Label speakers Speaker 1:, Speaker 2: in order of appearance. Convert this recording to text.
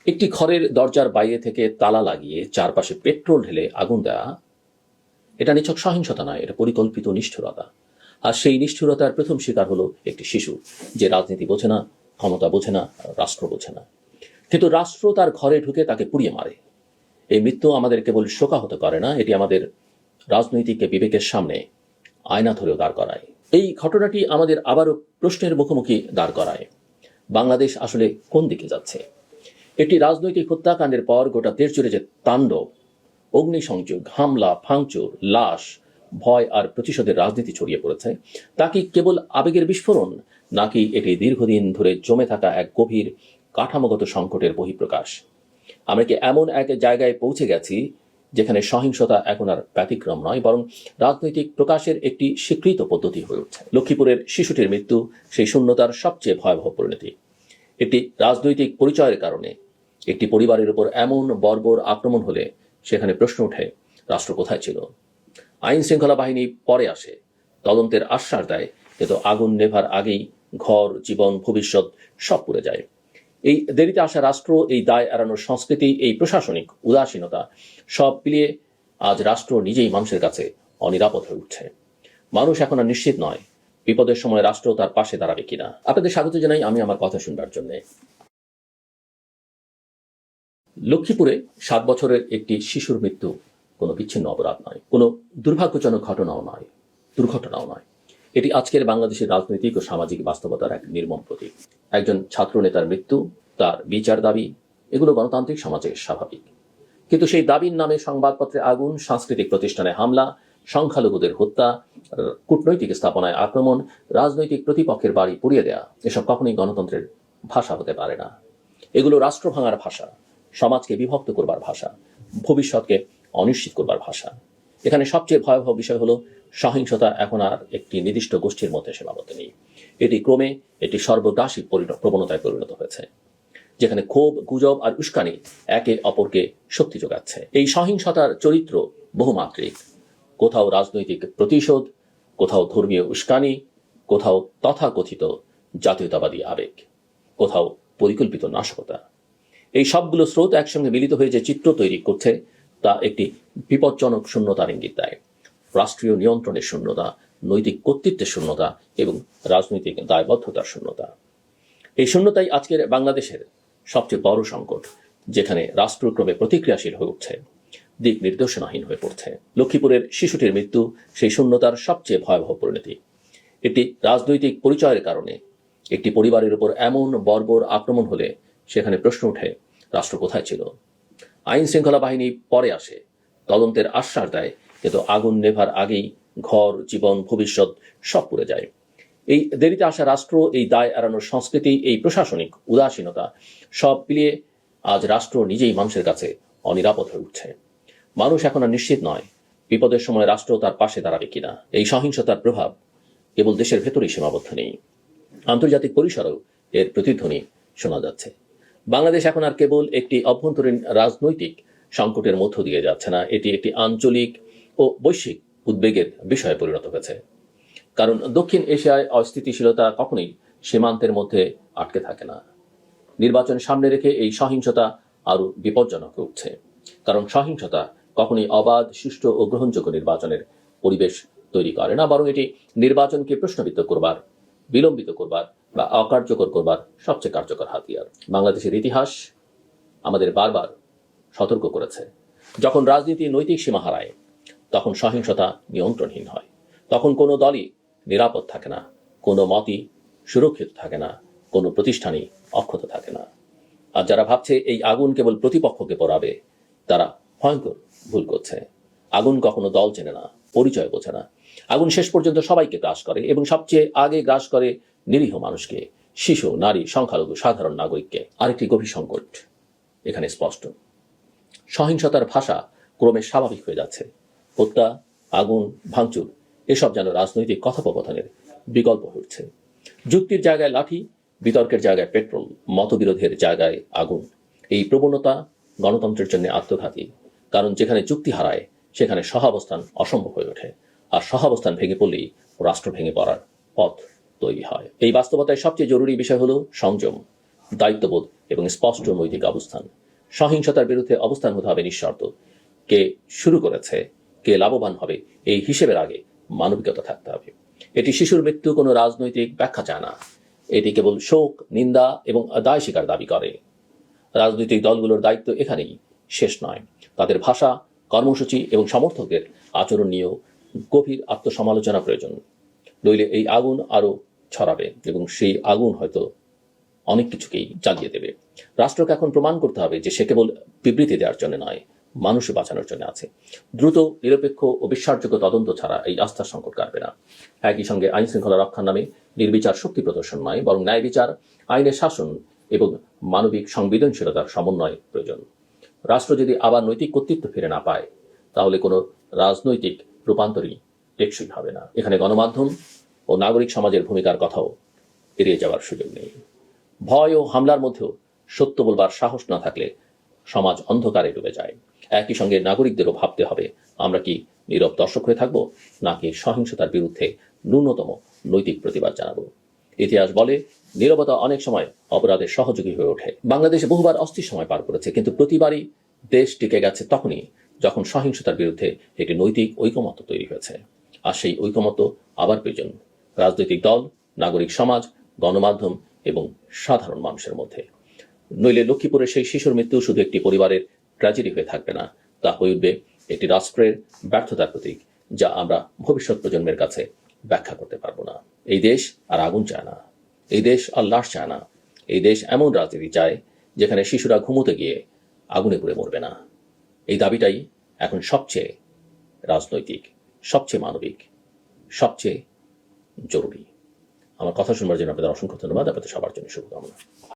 Speaker 1: একটি ঘরের দরজার বাইরে থেকে তালা লাগিয়ে চারপাশে পেট্রোল ঢেলে আগুন দেওয়া, এটা নিছক সহিংসতা নয়, এটা পরিকল্পিত নিষ্ঠুরতা। আর সেই নিষ্ঠুরতার প্রথম শিকার হলো একটি শিশু, যে রাজনীতি বোঝে না, ক্ষমতা বোঝে না, রাষ্ট্র বোঝে না, কিন্তু রাষ্ট্র তার ঘরে ঢুকে তাকে পুড়িয়ে মারে। এই মৃত্যু আমাদের কেবল শোকাহত করে না, এটি আমাদের রাজনৈতিক বিবেকের সামনে আয়না ধরেও দাঁড় করায়। এই ঘটনাটি আমাদের আবারও প্রশ্নের মুখোমুখি দাঁড় করায়, বাংলাদেশ আসলে কোন দিকে যাচ্ছে? একটি রাজনৈতিক হত্যাকাণ্ডের পর গোটা দেশ জুড়ে যে তাণ্ডব, অগ্নিসংযোগ, হামলা, ভাঙচুর, লাশ, ভয় আর প্রতিশোধের রাজনীতি ছড়িয়ে পড়েছে, তা কি কেবল আবেগের বিস্ফোরণ, নাকি এটি দীর্ঘদিন ধরে জমে থাকা এক গভীর কাঠামোগত সংকটের বহিঃপ্রকাশ? আমরা কি এমন এক জায়গায় পৌঁছে গেছি যেখানে সহিংসতা এখন আর ব্যতিক্রম নয়, বরং রাজনৈতিক প্রকাশের একটি স্বীকৃত পদ্ধতি হয়ে উঠছে? লক্ষ্মীপুরের শিশুটির মৃত্যু সেই শূন্যতার সবচেয়ে ভয়াবহ পরিণতি। একটি রাজনৈতিক পরিচয়ের কারণে একটি পরিবারের উপর এমন বর্বর আক্রমণ হলে সেখানে প্রশ্ন ওঠে, রাষ্ট্র কোথায় ছিল? আইন শৃঙ্খলা বাহিনী পরে আসে, তদন্তের আশ্বাস দেয়, কিন্তু আগুন নেভার আগেই ঘর, জীবন, ভবিষ্যৎ সব পুড়ে যায়। এই দেরিতে আসা রাষ্ট্র, এই দায় এড়ানোর সংস্কৃতি, এই প্রশাসনিক উদাসীনতা, সব মিলিয়ে আজ রাষ্ট্র নিজেই মানুষের কাছে অনিরাপদ হয়ে উঠছে। মানুষ এখন আর নিশ্চিত নয় বিপদের সময় রাষ্ট্র তার পাশে দাঁড়াবে কিনা। আপনাদের স্বাগত জানাই আমি আমার কথা শুনবার জন্য। লক্ষ্মীপুরে 7 বছরের একটি শিশুর মৃত্যু কোনো বিচ্ছিন্ন অপরাধ নয়, কোনো দুর্ভাগ্যজনক ঘটনাও নয়, দুর্ঘটনাও নয়। এটি আজকের বাংলাদেশের রাজনৈতিক ও সামাজিক বাস্তবতার এক নির্মম প্রতীক। একজন ছাত্র নেতার মৃত্যু, তার বিচার দাবি, এগুলো গণতান্ত্রিক সমাজে স্বাভাবিক। কিন্তু সেই দাবির নামে সংবাদপত্রে আগুন, সাংস্কৃতিক প্রতিষ্ঠানে হামলা, সংখ্যালঘুদের হত্যা, কূটনৈতিক স্থাপনায় আক্রমণ, রাজনৈতিক প্রতিপক্ষের বাড়ি পুড়িয়ে দেয়া, এসব কখনোই গণতন্ত্রের ভাষা হতে পারে না। এগুলো রাষ্ট্র ভাঙার ভাষা, সমাজকে বিভক্ত করবার ভাষা, ভবিষ্যৎকে অনিশ্চিত করবার ভাষা। এখানে সবচেয়ে ভয়াবহ বিষয় হলো, সহিংসতা এখন আর একটি নির্দিষ্ট গোষ্ঠীর মধ্যে সীমাবদ্ধ নেই। এটি ক্রমে একটি সর্বগ্রাসী প্রবণতায় পরিণত হয়েছে, যেখানে ক্ষোভ, গুজব আর উস্কানি একে অপরকে শক্তি যোগাচ্ছে। এই সহিংসতার চরিত্র বহুমাত্রিক। কোথাও রাজনৈতিক প্রতিশোধ, কোথাও ধর্মীয় উস্কানি, কোথাও তথাকথিত জাতীয়তাবাদী আবেগ, কোথাও পরিকল্পিত নাশকতা। এই সবগুলো স্রোত একসঙ্গে মিলিত হয়ে যে চিত্র তৈরি করছে, তা একটি বিপজ্জনক শূন্যতার ইঙ্গিত দেয়। রাষ্ট্রীয় নিয়ন্ত্রণের শূন্যতা, নৈতিক কর্তৃত্বের শূন্যতা এবং রাজনৈতিক দায়বদ্ধতার শূন্যতা। এই শূন্যতাই আজকের বাংলাদেশের সবচেয়ে বড় সংকট, যেখানে রাষ্ট্র ক্রমে প্রতিক্রিয়াশীল হয়ে উঠছে, দিক নির্দেশনাহীন হয়ে পড়ছে। লক্ষ্মীপুরের শিশুটির মৃত্যু সেই শূন্যতার সবচেয়ে ভয়াবহ পরিণতি। একটি রাজনৈতিক পরিচয়ের কারণে একটি পরিবারের উপর এমন বর্বর আক্রমণ হলে সেখানে প্রশ্ন ওঠে, রাষ্ট্র কোথায় ছিল? আইন শৃঙ্খলা বাহিনী পরে আসে, তদন্তের আশ্বাস দেয়, কিন্তু আগুন নেভার আগেই ঘর, জীবন, ভবিষ্যৎ সব পুড়ে যায়। এই দেরিতে আসা রাষ্ট্র, এই দায় এড়ানোর সংস্কৃতি, এই প্রশাসনিক উদাসীনতা, সব মিলিয়ে আজ রাষ্ট্র নিজেই মানুষের কাছে অনিরাপদ হয়ে উঠছে। মানুষ এখন আর নিশ্চিত নয় বিপদের সময় রাষ্ট্র তার পাশে দাঁড়াবে কিনা। এই সহিংসতার প্রভাব কেবল দেশের ভেতরেই সীমাবদ্ধ নেই, আন্তর্জাতিক পরিসরেও এর প্রতিধ্বনি শোনা যাচ্ছে। বাংলাদেশ এখন আর কেবল একটি অভ্যন্তরীণ রাজনৈতিক সংকটের মধ্য দিয়ে যাচ্ছে না, এটি একটি আঞ্চলিক ও বৈশ্বিক উদ্বেগের বিষয়ে পরিণত হয়েছে। কারণ দক্ষিণ এশিয়ায় অস্থিতিশীলতা কখনোই সীমান্তের মধ্যে আটকে থাকে না। নির্বাচন সামনে রেখে এই সহিংসতা আরও বিপজ্জনক হয়ে উঠছে, কারণ সহিংসতা কখনোই অবাধ, সুষ্ঠু ও গ্রহণযোগ্য নির্বাচনের পরিবেশ তৈরি করে না, বরং এটি নির্বাচনকে প্রশ্নবিদ্ধ করবার, বিলম্বিত করবার বা অকার্যকর করবার সবচেয়ে কার্যকর হাতিয়ার। বাংলাদেশের ইতিহাস আমাদের বারবার সতর্ক করেছে, যখন রাজনীতি নৈতিক সীমা হারায়, তখন সহিংসতা নিয়ন্ত্রণহীন হয়, তখন কোনো দলই নিরাপদ থাকে না, কোনো মতই সুরক্ষিত থাকে না, কোনো প্রতিষ্ঠানই অক্ষত থাকে না। আর যারা ভাবছে এই আগুন কেবল প্রতিপক্ষকে পোড়াবে, তারা ভয়ঙ্কর ভুল করছে। আগুন কখনো দল চেনে না, পরিচয় বোঝে না। আগুন শেষ পর্যন্ত সবাইকে গ্রাস করে, এবং সবচেয়ে আগে গ্রাস করে নিরীহ মানুষকে, শিশু, নারী, সংখ্যালঘু, সাধারণ নাগরিককে। আরেকটি গভীর সংকট এখানে স্পষ্ট, সহিংসতার ভাষা ক্রমে স্বাভাবিক হয়ে যাচ্ছে। হত্যা, আগুন, ভাঙচুর, এসব যেন রাজনৈতিক কথোপকথনের বিকল্প হচ্ছে। যুক্তির জায়গায় লাঠি, বিতর্কের জায়গায় পেট্রোল, মতবিরোধের জায়গায় আগুন। এই প্রবণতা গণতন্ত্রের জন্য আত্মঘাতী, কারণ যেখানে যুক্তি হারায় সেখানে সহাবস্থান অসম্ভব হয়ে ওঠে, আর সহাবস্থান ভেঙে পড়লেই রাষ্ট্র ভেঙে পড়ার পথ তৈরি হয়। এই বাস্তবতায় সবচেয়ে জরুরি বিষয় হলো সংযম, দায়িত্ববোধ এবং স্পষ্ট নৈতিক অবস্থান। সহিংসতার বিরুদ্ধে অবস্থান হতে হবে নিঃশর্ত। কে শুরু করেছে, কে লাভবান হবে, এই হিসেবের আগে মানবিকতা থাকতে হবে। এটি শিশুর মৃত্যু কোনো রাজনৈতিক ব্যাখ্যা চায় না। এটি কেবল শোক, নিন্দা এবং দায় স্বীকার দাবি করে। রাজনৈতিক দলগুলোর দায়িত্ব এখানেই শেষ নয়। তাদের ভাষা, কর্মসূচি এবং সমর্থকদের আচরণ নিয়েও গভীর আত্মসমালোচনা প্রয়োজন। নইলে এই আগুন আরো ছড়াবে এবং সেই আগুন হয়তো অনেক কিছুকেই জ্বালিয়ে দেবে। রাষ্ট্রকে এখন প্রমাণ করতে হবে যে সে কেবল বিবৃতি দেওয়ার জন্য নয়, মানুষ বাঁচানোর জন্য আছে। দ্রুত, নিরপেক্ষ ও বিশ্বাসযোগ্য তদন্ত ছাড়া এই আস্থার সংকট কাটবে না। একই সঙ্গে আইন শৃঙ্খলা রক্ষার নামে নির্বিচার শক্তি প্রদর্শন নয়, বরং ন্যায় বিচার, আইনের শাসন এবং মানবিক সংবেদনশীলতার সমন্বয় প্রয়োজন। রাষ্ট্র যদি আবার নৈতিক কর্তৃত্ব ফিরে না পায়, তাহলে কোনো রাজনৈতিক রূপান্তরই টেকসই হবে না। এখানে গণমাধ্যম ও নাগরিক সমাজের ভূমিকার কথাও এড়িয়ে যাওয়ার সুযোগ নেই। ভয় ও হামলার মধ্যেও সত্য বলবার সাহস না থাকলে সমাজ অন্ধকারে ডুবে যায়। একই সঙ্গে নাগরিকদেরও ভাবতে হবে, আমরা কি নীরব দর্শক হয়ে থাকবো, নাকি সহিংসতার বিরুদ্ধে ন্যূনতম নৈতিক প্রতিবাদ জানাবো। ইতিহাস বলে, নীরবতা অনেক সময় অপরাধের সহযোগী হয়ে ওঠে। বাংলাদেশে বহুবার অস্থির সময় পার করেছে, কিন্তু প্রতিবারই দেশ টিকে গেছে তখনই যখন সহিংসতার বিরুদ্ধে একটি নৈতিক ঐকমত্য তৈরি হয়েছে। আর সেই ঐকমত্য আবার প্রয়োজন রাজনৈতিক দল, নাগরিক সমাজ, গণমাধ্যম এবং সাধারণ মানুষের মধ্যে। নইলে লক্ষ্মীপুরের সেই শিশুর মৃত্যু শুধু একটি পরিবারের ট্র্যাজেডি হয়ে থাকবে না, তা হয়ে উঠবে একটি রাষ্ট্রের ব্যর্থতার প্রতীক, যা আমরা ভবিষ্যৎ প্রজন্মের কাছে ব্যাখ্যা করতে পারবো না। এই দেশ আর আগুন চায় না, এই দেশ আর লাশ চায় না। এই দেশ এমন রাজনীতি চায় যেখানে শিশুরা ঘুমোতে গিয়ে আগুনে পুড়ে মরবে না। এই দাবিটাই এখন সবচেয়ে রাজনৈতিক, সবচেয়ে মানবিক, সবচেয়ে জরুরি। আমার কথা শুনবার জন্য আপনাদের অসংখ্য ধন্যবাদ। আপনাদের সবার জন্য শুভকামনা।